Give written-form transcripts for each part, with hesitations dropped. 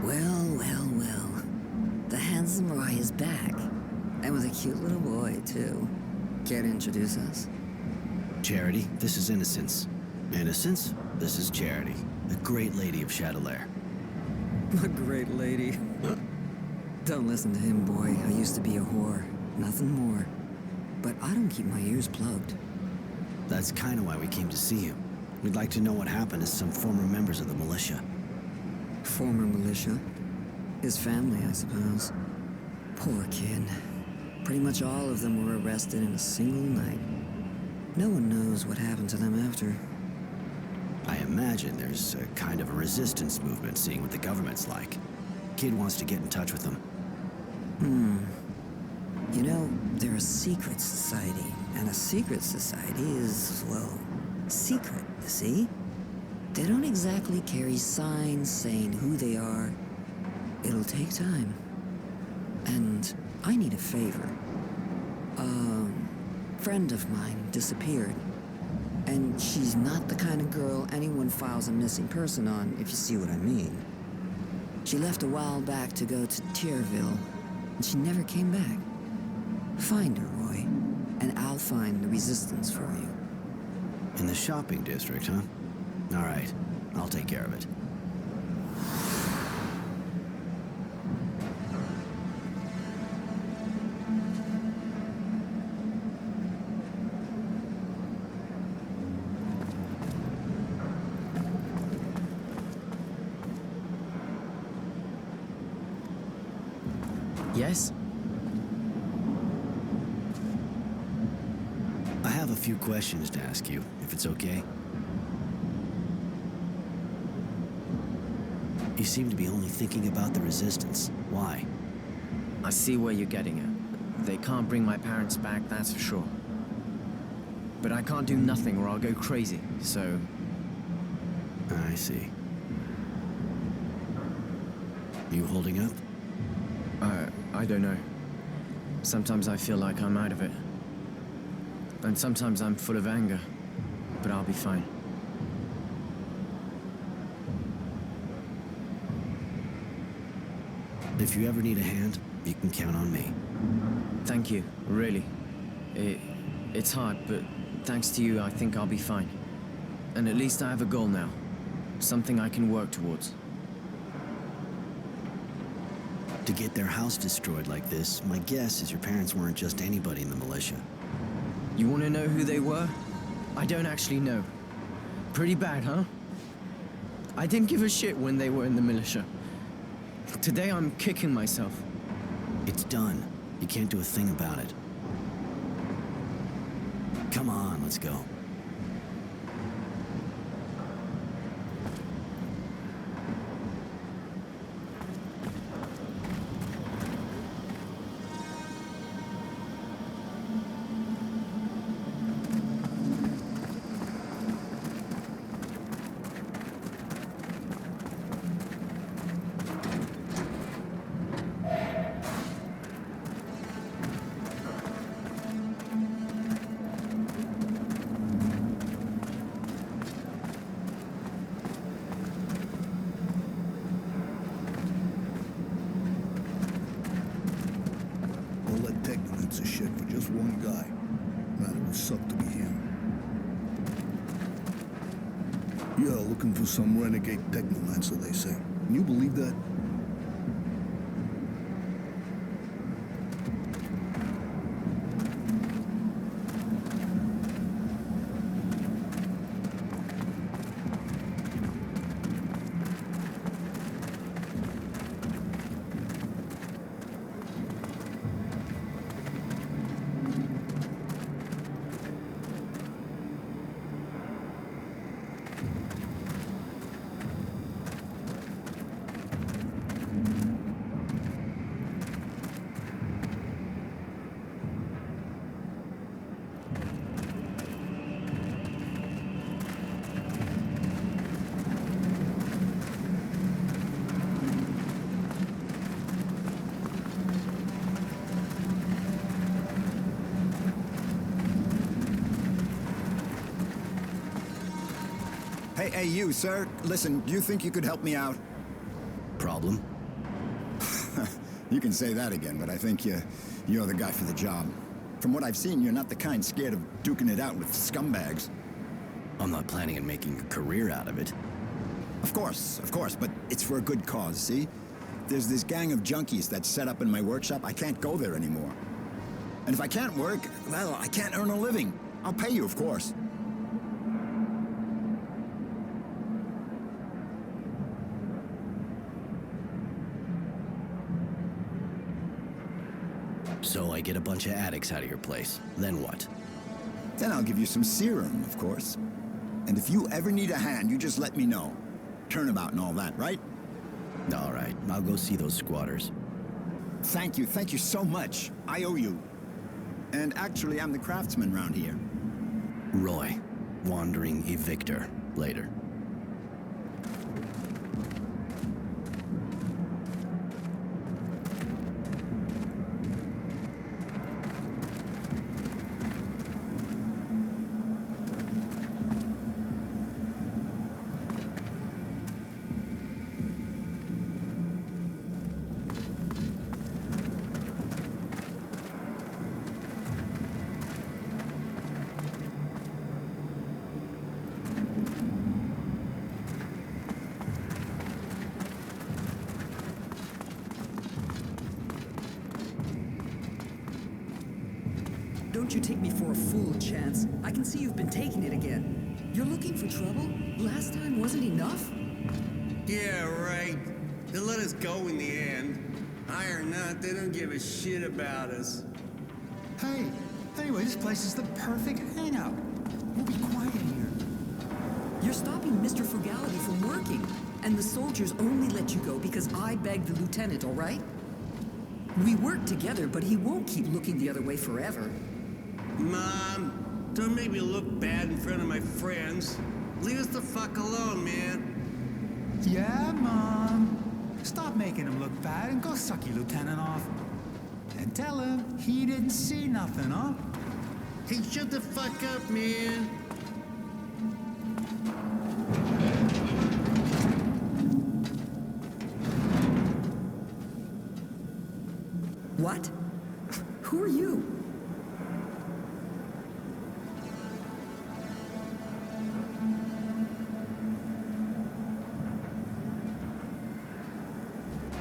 Well, well, well. The handsome Roy is back. And with a cute little boy, too. Care to introduce us? Charity, this is Innocence. Innocence, this is Charity, the great lady of Chatelaire. A great lady. Don't listen to him, boy. I used to be a whore. Nothing more. But I don't keep my ears plugged. That's kind of why we came to see you. We'd like to know what happened to some former members of the militia. Former militia? His family, I suppose. Poor kid. Pretty much all of them were arrested in a single night. No one knows what happened to them after. I imagine there's a kind of a resistance movement, seeing what the government's like. Kid wants to get in touch with them. You know, they're a secret society, and a secret society is, well, secret, you see? They don't exactly carry signs saying who they are. It'll take time. And I need a favor. A friend of mine disappeared. And she's not the kind of girl anyone files a missing person on, if you see what I mean. She left a while back to go to Tierville, and she never came back. Find her, Roy, and I'll find the resistance for you. In the shopping district, huh? All right, I'll take care of it. Yes? I have a few questions to ask you, if it's okay. You seem to be only thinking about the resistance. Why? I see where you're getting at. They can't bring my parents back, that's for sure. But I can't do nothing or I'll go crazy, so... I see. You holding up? I don't know. Sometimes I feel like I'm out of it. And sometimes I'm full of anger. But I'll be fine. If you ever need a hand, you can count on me. Thank you, really. It's hard, but thanks to you, I think I'll be fine. And at least I have a goal now. Something I can work towards. To get their house destroyed like this, my guess is your parents weren't just anybody in the militia. You want to know who they were? I don't actually know. Pretty bad, huh? I didn't give a shit when they were in the militia. Today I'm kicking myself. It's done. You can't do a thing about it. Come on, let's go. A shit for just one guy. Man, it would suck to be him. Yeah, looking for some renegade technomancer, they say. Can you believe that? Hey, you, sir. Listen, do you think you could help me out? Problem? You can say that again, but I think you're the guy for the job. From what I've seen, you're not the kind scared of duking it out with scumbags. I'm not planning on making a career out of it. Of course, but it's for a good cause, see? There's this gang of junkies that's set up in my workshop. I can't go there anymore. And if I can't work, well, I can't earn a living. I'll pay you, of course. So I get a bunch of addicts out of your place. Then what? Then I'll give you some serum, of course. And if you ever need a hand, you just let me know. Turnabout and all that, right? All right, I'll go see those squatters. Thank you so much. I owe you. And actually, I'm the craftsman around here. Roy, wandering evictor. Later. Don't you take me for a fool, Chance. I can see you've been taking it again. You're looking for trouble? Last time wasn't enough? Yeah, right. They let us go in the end. High or not, they don't give a shit about us. Hey, anyway, this place is the perfect hangout. We'll be quiet here. You're stopping Mr. Frugality from working. And the soldiers only let you go because I begged the lieutenant, all right? We work together, but he won't keep looking the other way forever. Mom, don't make me look bad in front of my friends. Leave us the fuck alone, man. Yeah, Mom. Stop making him look bad and go suck your lieutenant off. And tell him he didn't see nothing, huh? Hey, shut the fuck up, man. What? Who are you?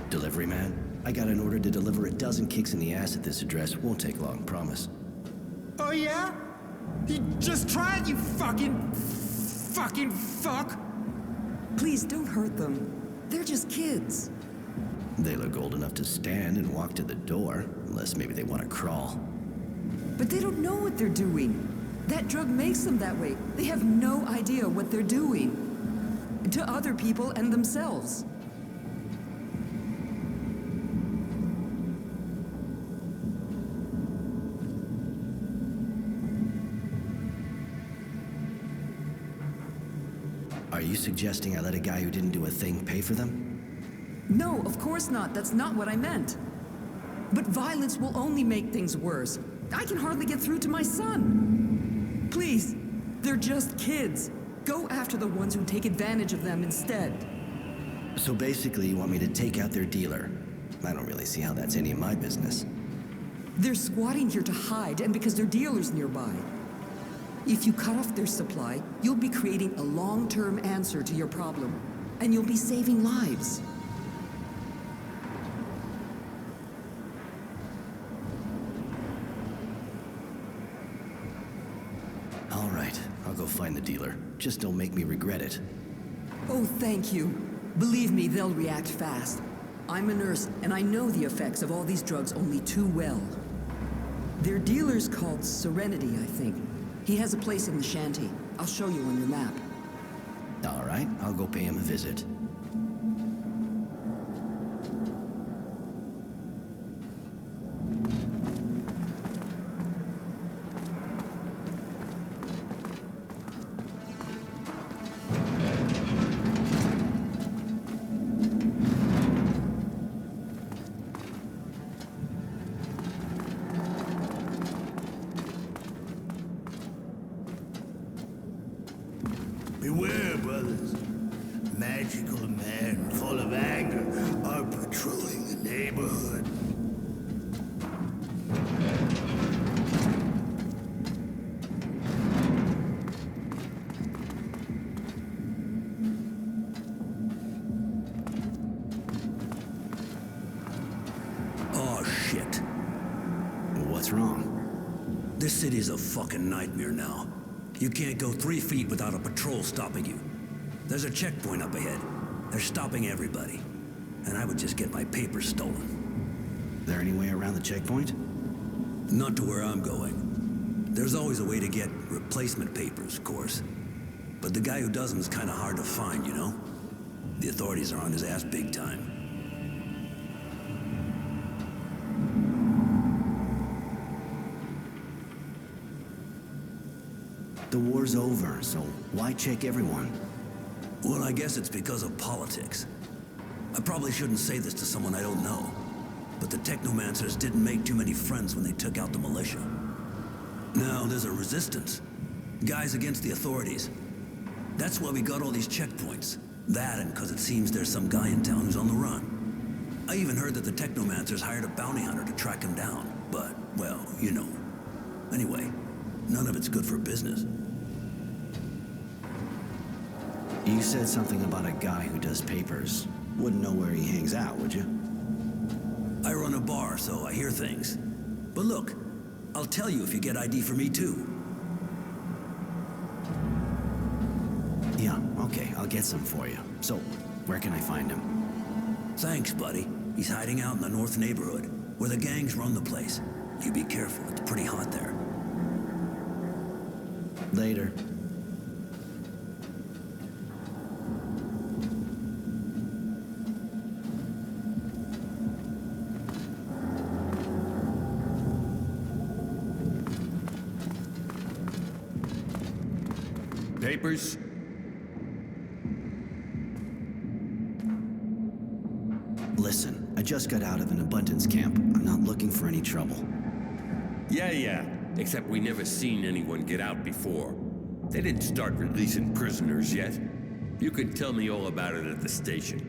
Delivery man? I got an order to deliver a dozen kicks in the ass at this address. Won't take long, promise. Oh, yeah? You just tried, you fucking fuck! Please don't hurt them. They're just kids. They look old enough to stand and walk to the door, unless maybe they want to crawl. But they don't know what they're doing. That drug makes them that way. They have no idea what they're doing. To other people and themselves. Are you suggesting I let a guy who didn't do a thing pay for them? No, of course not. That's not what I meant. But violence will only make things worse. I can hardly get through to my son. Please, they're just kids. Go after the ones who take advantage of them instead. So basically you want me to take out their dealer? I don't really see how that's any of my business. They're squatting here to hide and because their dealer's nearby. If you cut off their supply, you'll be creating a long-term answer to your problem. And you'll be saving lives. All right, I'll go find the dealer. Just don't make me regret it. Oh, thank you. Believe me, they'll react fast. I'm a nurse, and I know the effects of all these drugs only too well. Their dealer's called Serenity, I think. He has a place in the shanty. I'll show you on your map. All right, I'll go pay him a visit. Beware, brothers. Magical This city's a fucking nightmare now. You can't go 3 feet without a patrol stopping you. There's a checkpoint up ahead. They're stopping everybody. And I would just get my papers stolen. There any way around the checkpoint? Not to where I'm going. There's always a way to get replacement papers, of course. But the guy who does them is kind of hard to find, you know? The authorities are on his ass big time. The war's over, so why check everyone? Well, I guess it's because of politics. I probably shouldn't say this to someone I don't know, but the technomancers didn't make too many friends when they took out the militia. Now there's a resistance. Guys against the authorities. That's why we got all these checkpoints. That and because it seems there's some guy in town who's on the run. I even heard that the technomancers hired a bounty hunter to track him down. But, well, you know. Anyway, none of it's good for business. You said something about a guy who does papers. Wouldn't know where he hangs out, would you? I run a bar, so I hear things. But look, I'll tell you if you get ID for me too. Yeah, okay, I'll get some for you. So, where can I find him? Thanks, buddy. He's hiding out in the north neighborhood, where the gangs run the place. You be careful, it's pretty hot there. Later. Papers? Listen, I just got out of an abundance camp. I'm not looking for any trouble. Yeah. Except we never seen anyone get out before. They didn't start releasing prisoners yet. You can tell me all about it at the station.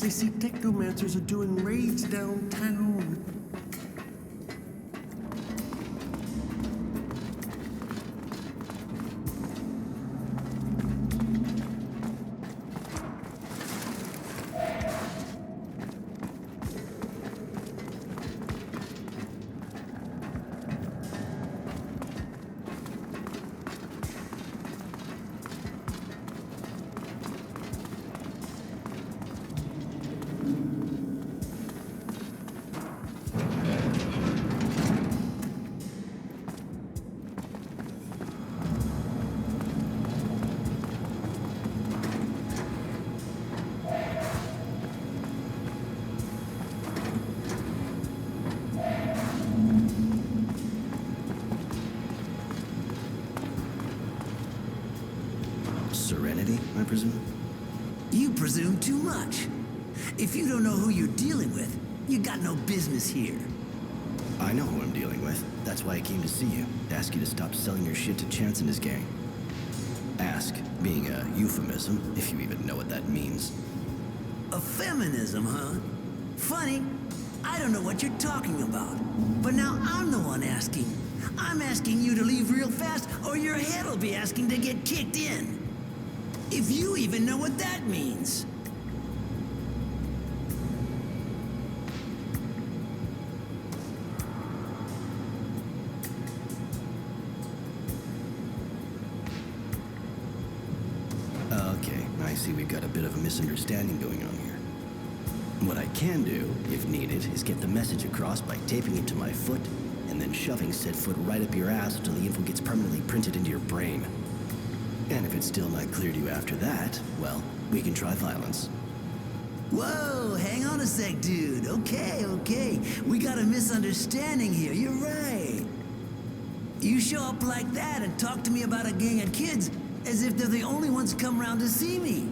They say technomancers are doing raids downtown. Serenity, I presume? You presume too much. If you don't know who you're dealing with, you got no business here. I know who I'm dealing with. That's why I came to see you. Ask you to stop selling your shit to Chance and his gang. Ask being a euphemism, if you even know what that means. A feminism, huh? Funny. I don't know what you're talking about. But now I'm the one asking. I'm asking you to leave real fast, or your head'll be asking to get kicked in. If you even know what that means. Okay, I see we've got a bit of a misunderstanding going on here. What I can do, if needed, is get the message across by taping it to my foot and then shoving said foot right up your ass until the info gets permanently printed into your brain. And if it's still not clear to you after that, well, we can try violence. Whoa, hang on a sec, dude. Okay. We got a misunderstanding here. You're right. You show up like that and talk to me about a gang of kids as if they're the only ones come around to see me.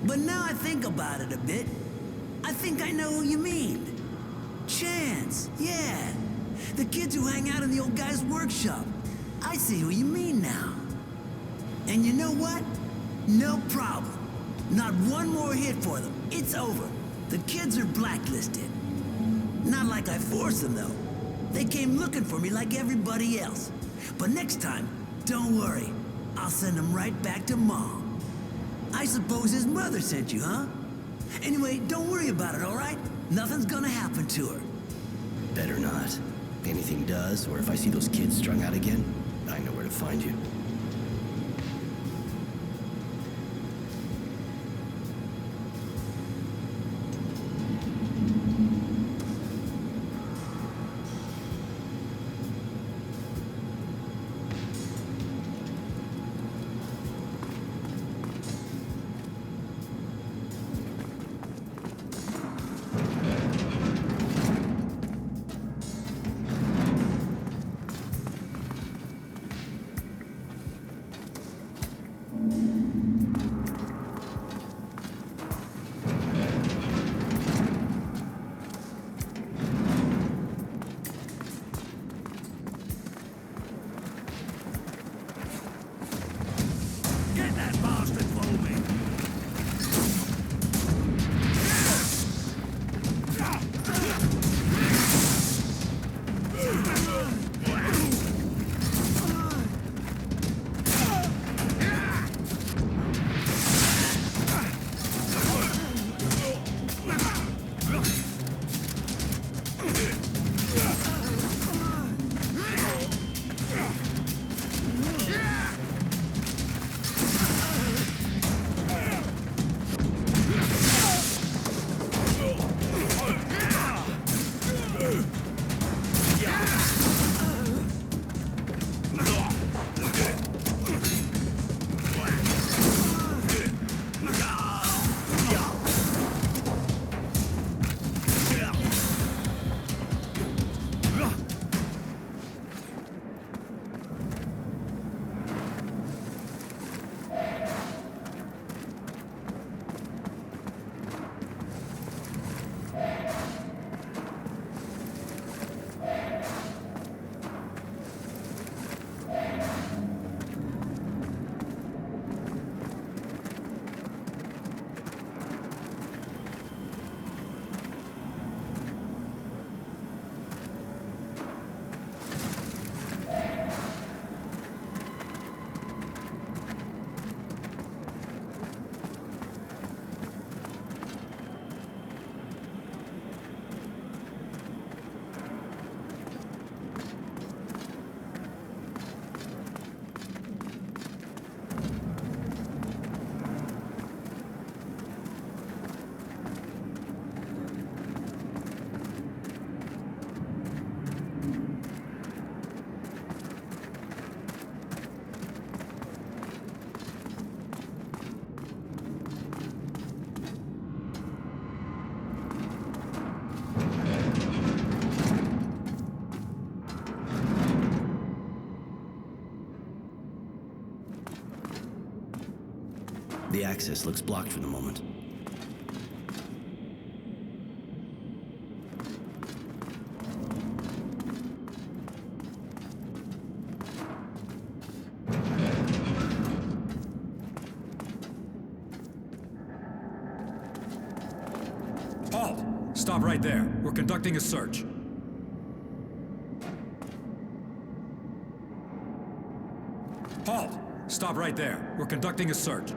But now I think about it a bit. I think I know who you mean. Chance, yeah. The kids who hang out in the old guy's workshop. I see who you mean now. And you know what? No problem. Not one more hit for them. It's over. The kids are blacklisted. Not like I forced them, though. They came looking for me like everybody else. But next time, don't worry. I'll send them right back to Mom. I suppose his mother sent you, huh? Anyway, don't worry about it, all right? Nothing's gonna happen to her. Better not. If anything does, or if I see those kids strung out again, I know where to find you. access looks blocked for the moment. Halt! Stop right there. We're conducting a search. Halt! Stop right there. We're conducting a search.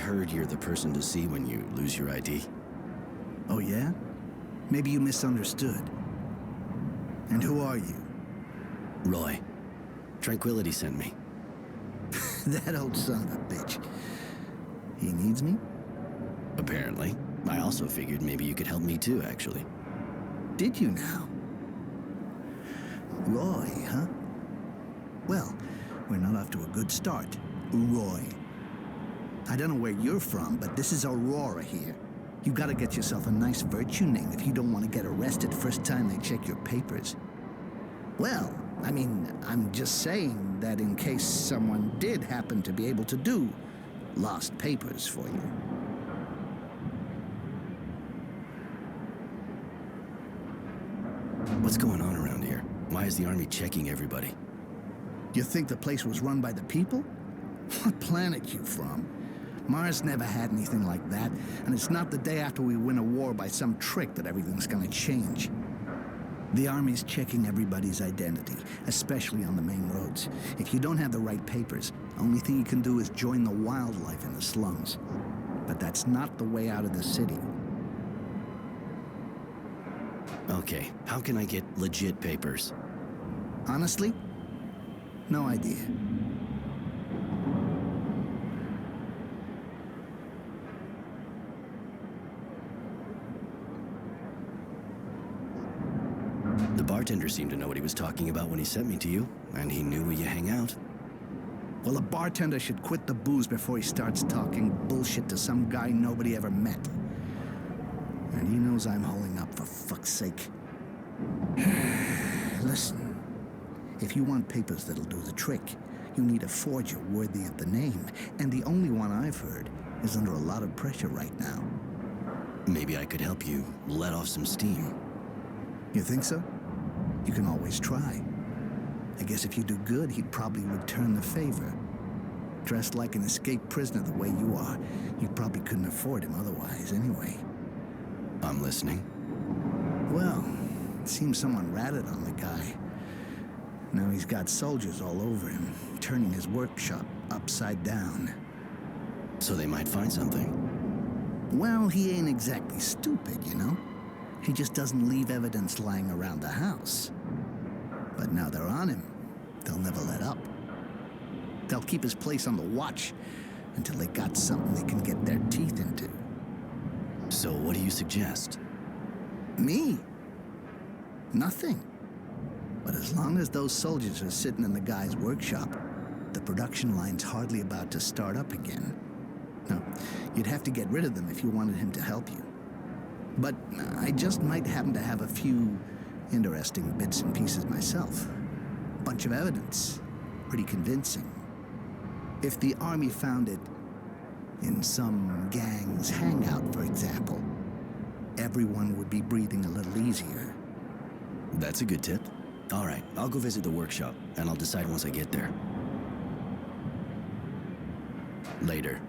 heard you're the person to see when you lose your ID. Oh, yeah? Maybe you misunderstood. And who are you? Roy. Tranquility sent me. That old son of a bitch. He needs me? Apparently. I also figured maybe you could help me too, actually. Did you now? Roy, huh? Well, we're not off to a good start. Roy. I don't know where you're from, but this is Aurora here. You gotta get yourself a nice virtue name if you don't want to get arrested first time they check your papers. Well, I mean, I'm just saying that in case someone did happen to be able to do lost papers for you. What's going on around here? Why is the army checking everybody? You think the place was run by the people? What planet you from? Mars never had anything like that, and it's not the day after we win a war by some trick that everything's gonna change. The Army's checking everybody's identity, especially on the main roads. If you don't have the right papers, only thing you can do is join the wildlife in the slums. But that's not the way out of the city. Okay, how can I get legit papers? Honestly, no idea. The bartender seemed to know what he was talking about when he sent me to you, and he knew where you hang out. Well, a bartender should quit the booze before he starts talking bullshit to some guy nobody ever met. And he knows I'm holding up, for fuck's sake. Listen, if you want papers that'll do the trick, you need a forger worthy of the name. And the only one I've heard is under a lot of pressure right now. Maybe I could help you let off some steam. You think so? You can always try. I guess if you do good, he'd probably return the favor. Dressed like an escaped prisoner the way you are, you probably couldn't afford him otherwise anyway. I'm listening. Well, it seems someone ratted on the guy. Now he's got soldiers all over him, turning his workshop upside down. So they might find something. Well, he ain't exactly stupid, you know? He just doesn't leave evidence lying around the house. But now they're on him. They'll never let up. They'll keep his place on the watch until they got something they can get their teeth into. So what do you suggest? Me? Nothing. But as long as those soldiers are sitting in the guy's workshop, the production line's hardly about to start up again. Now, you'd have to get rid of them if you wanted him to help you. But I just might happen to have a few interesting bits and pieces myself. Bunch of evidence. Pretty convincing. If the Army found it in some gang's hangout, for example, everyone would be breathing a little easier. That's a good tip. All right, I'll go visit the workshop, and I'll decide once I get there. Later.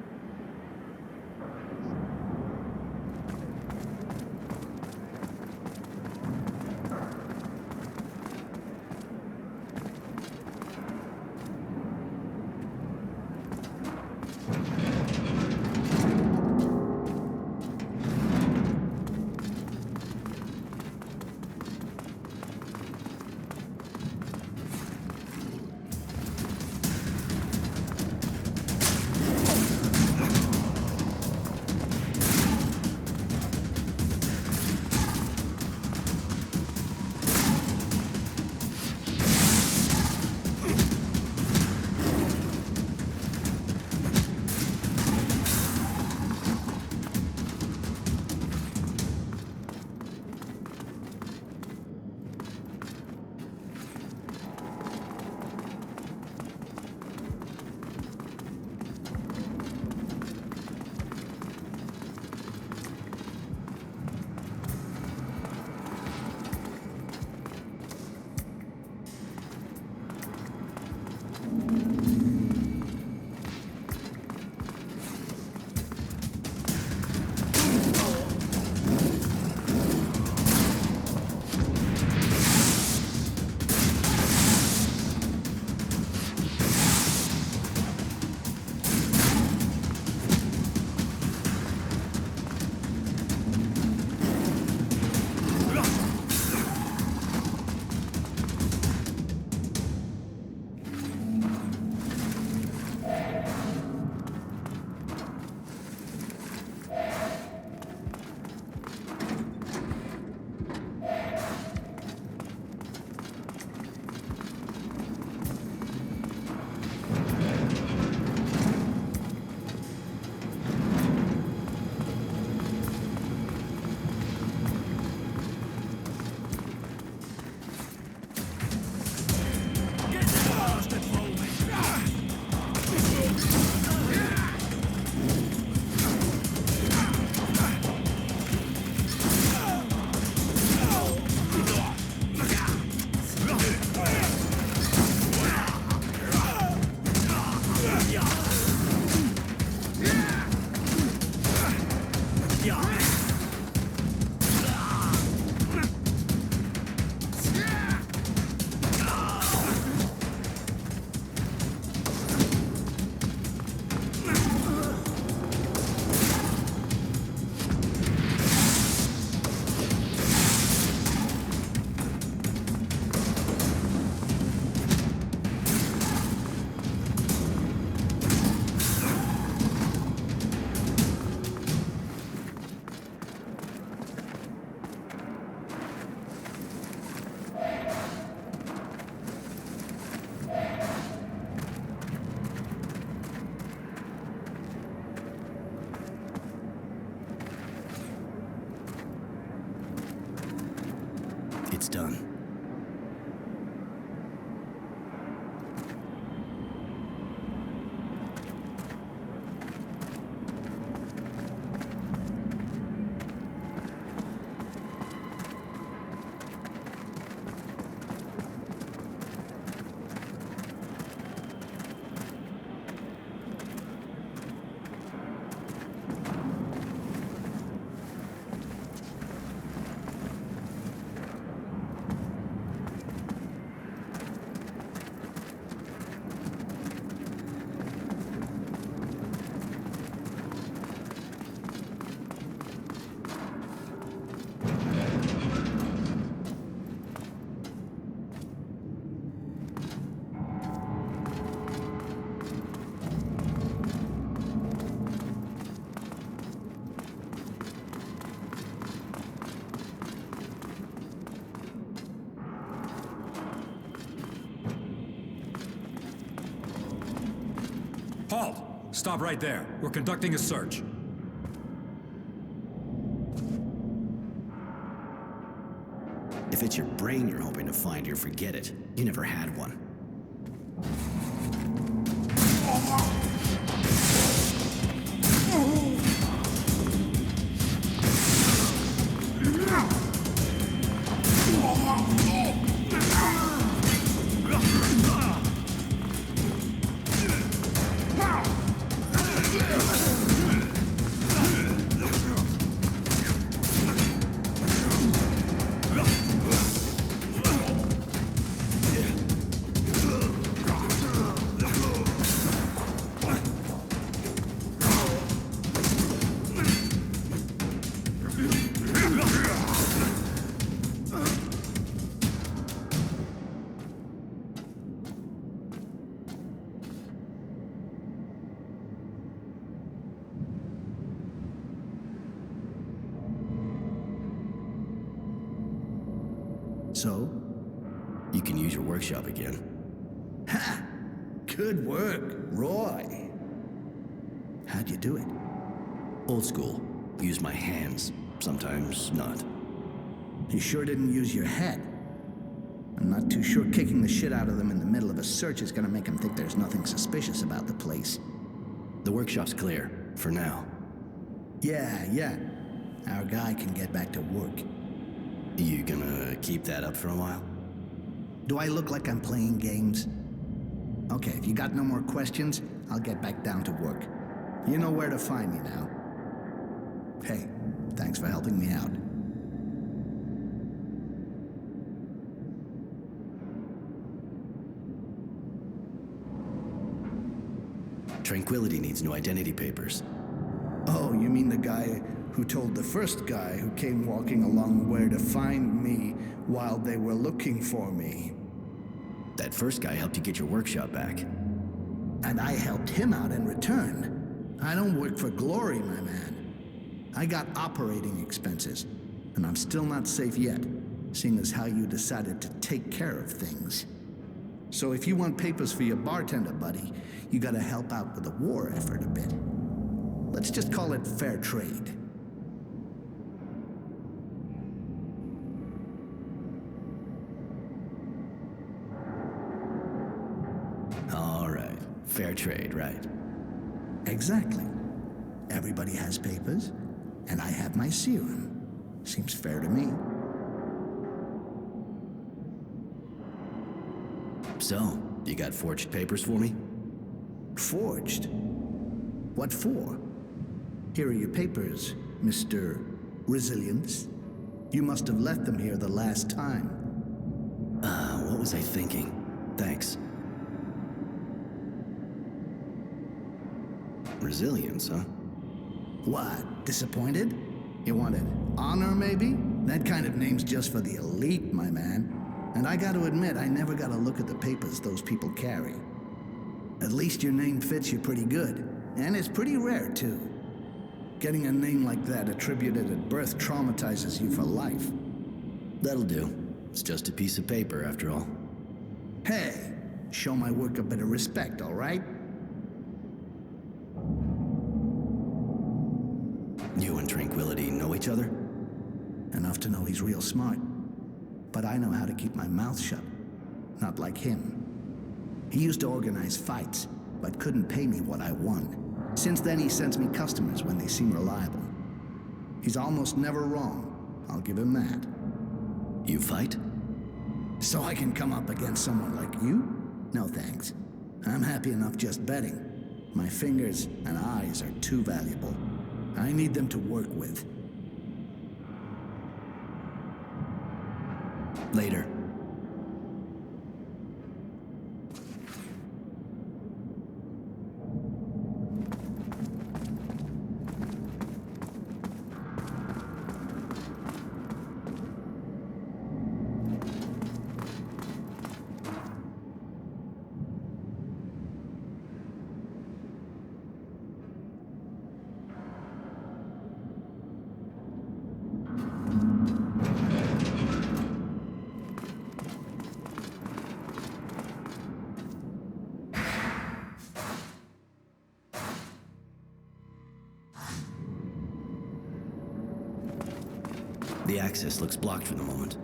It's done. Halt! Stop right there. We're conducting a search. If it's your brain you're hoping to find here, forget it. You never had one. So? You can use your workshop again. Ha! Good work, Roy. How'd you do it? Old school. Use my hands. Sometimes not. You sure didn't use your head. I'm not too sure kicking the shit out of them in the middle of a search is gonna make them think there's nothing suspicious about the place. The workshop's clear. For now. Yeah. Our guy can get back to work. You gonna keep that up for a while? Do I look like I'm playing games? Okay, if you got no more questions, I'll get back down to work. You know where to find me now. Hey, thanks for helping me out. Tranquility needs no identity papers. Oh, you mean the guy who told the first guy who came walking along where to find me while they were looking for me? That first guy helped you get your workshop back. And I helped him out in return. I don't work for glory, my man. I got operating expenses, and I'm still not safe yet, seeing as how you decided to take care of things. So if you want papers for your bartender buddy, you gotta help out with the war effort a bit. Let's just call it fair trade. All right. Fair trade, right? Exactly. Everybody has papers, and I have my serum. Seems fair to me. So, you got forged papers for me? Forged? What for? Here are your papers, Mr. Resilience. You must have left them here the last time. What was I thinking? Thanks. Resilience, huh? What, disappointed? You wanted honor, maybe? That kind of name's just for the elite, my man. And I gotta admit, I never got a look at the papers those people carry. At least your name fits you pretty good. And it's pretty rare, too. Getting a name like that attributed at birth traumatizes you for life. That'll do. It's just a piece of paper, after all. Hey, show my work a bit of respect, all right? You and Tranquility know each other? Enough to know he's real smart. but I know how to keep my mouth shut. Not like him. He used to organize fights, but couldn't pay me what I want. Since then, he sends me customers when they seem reliable. He's almost never wrong. I'll give him that. You fight? So I can come up against someone like you? No thanks. I'm happy enough just betting. My fingers and eyes are too valuable. I need them to work with. Later. The access looks blocked for the moment.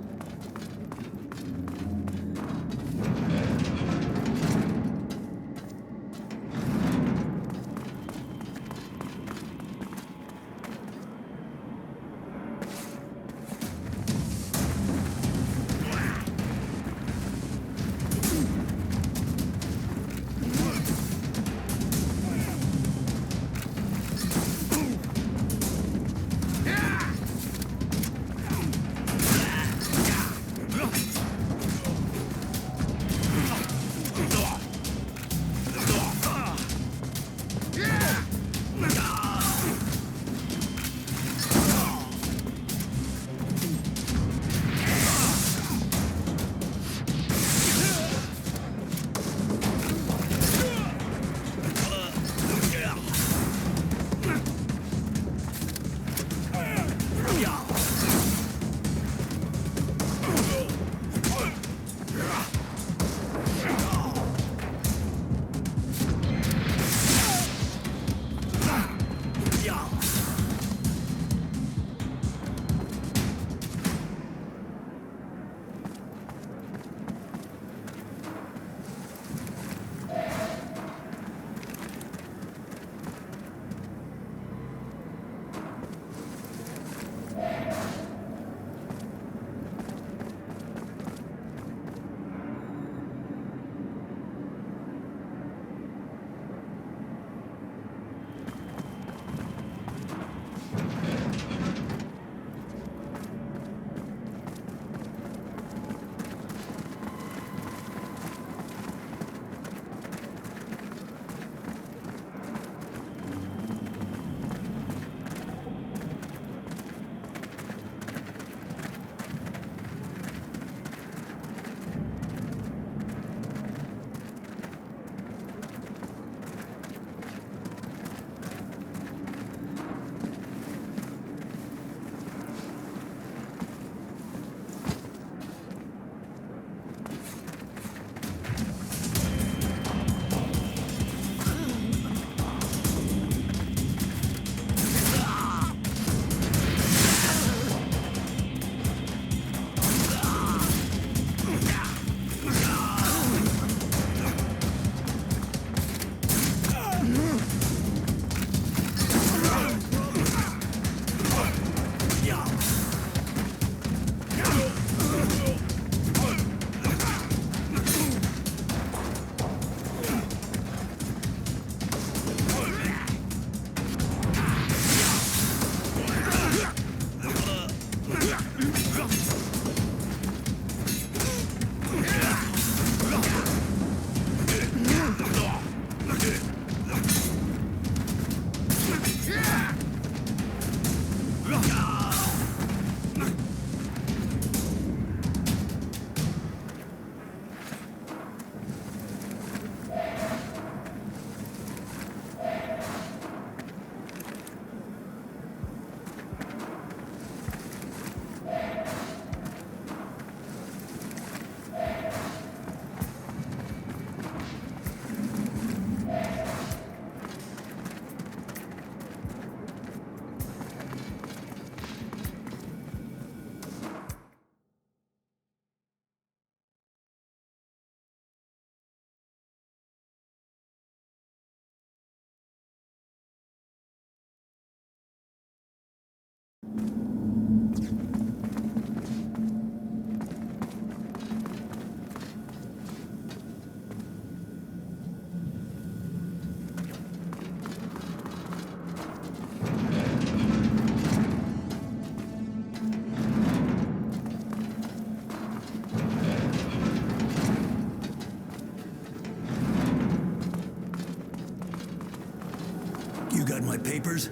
You got my papers?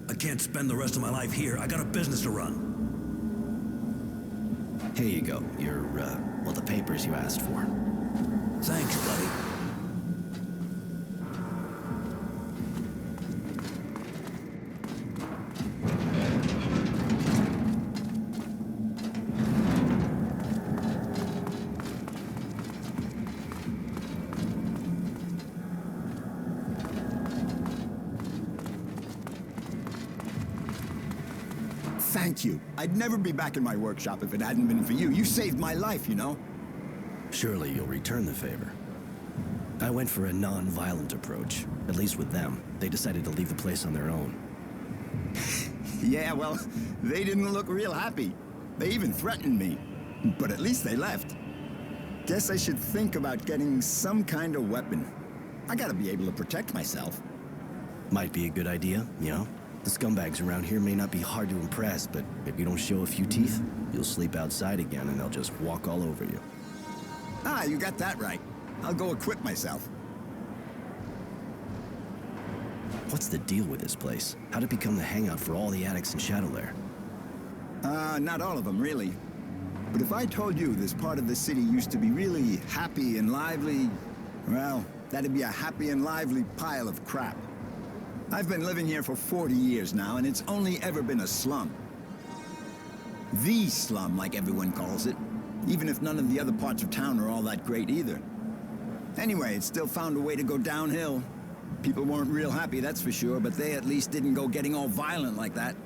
I can't spend the rest of my life here. I got a business to run. Here you go. Your, well, the papers you asked for. Thanks, buddy. Thank you. I'd never be back in my workshop if it hadn't been for you. You saved my life, you know? Surely you'll return the favor. I went for a non-violent approach. At least with them. They decided to leave the place on their own. Yeah, well, they didn't look real happy. They even threatened me. But at least they left. Guess I should think about getting some kind of weapon. I gotta be able to protect myself. Might be a good idea, you know? The scumbags around here may not be hard to impress, but if you don't show a few teeth, you'll sleep outside again and they'll just walk all over you. Ah, you got that right. I'll go equip myself. What's the deal with this place? How'd it become the hangout for all the addicts in Shadowlair? Not all of them, really. But if I told you this part of the city used to be really happy and lively, well, that'd be a happy and lively pile of crap. I've been living here for 40 years now, and it's only ever been a slum. The slum, like everyone calls it, even if none of the other parts of town are all that great either. Anyway, it still found a way to go downhill. People weren't real happy, that's for sure, but they at least didn't go getting all violent like that.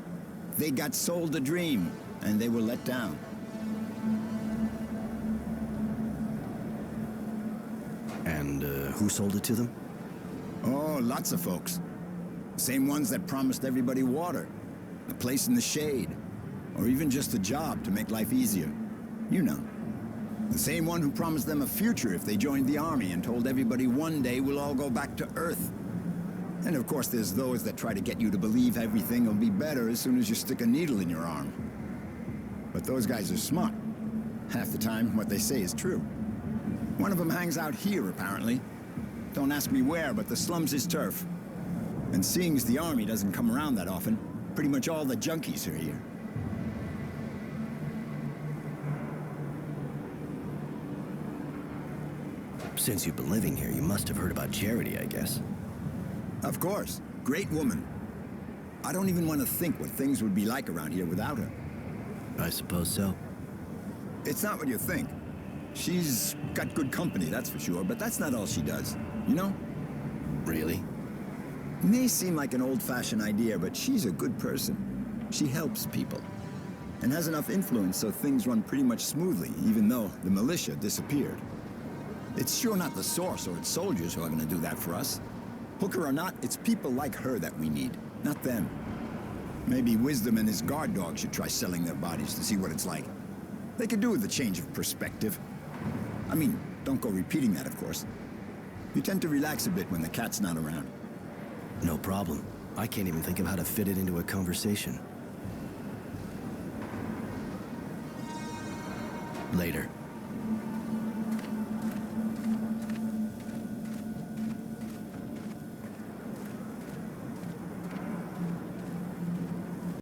They got sold a dream, and they were let down. And, who sold it to them? Oh, lots of folks. Same ones that promised everybody water, a place in the shade, or even just a job to make life easier. You know. The same one who promised them a future if they joined the army and told everybody one day we'll all go back to Earth. And of course there's those that try to get you to believe everything will be better as soon as you stick a needle in your arm. But those guys are smart. Half the time, what they say is true. One of them hangs out here, apparently. Don't ask me where, but the slum's his turf. And seeing as the army doesn't come around that often, pretty much all the junkies are here. Since you've been living here, you must have heard about Charity, I guess. Of course. Great woman. I don't even want to think what things would be like around here without her. I suppose so. It's not what you think. She's got good company, that's for sure, but that's not all she does. You know? Really? May seem like an old-fashioned idea, but she's a good person. She helps people. And has enough influence so things run pretty much smoothly, even though the militia disappeared. It's sure not the Source or its soldiers who are going to do that for us. Hooker or not, it's people like her that we need, not them. Maybe Wisdom and his guard dog should try selling their bodies to see what it's like. They could do with a change of perspective. I mean, don't go repeating that, of course. You tend to relax a bit when the cat's not around. No problem. I can't even think of how to fit it into a conversation. Later.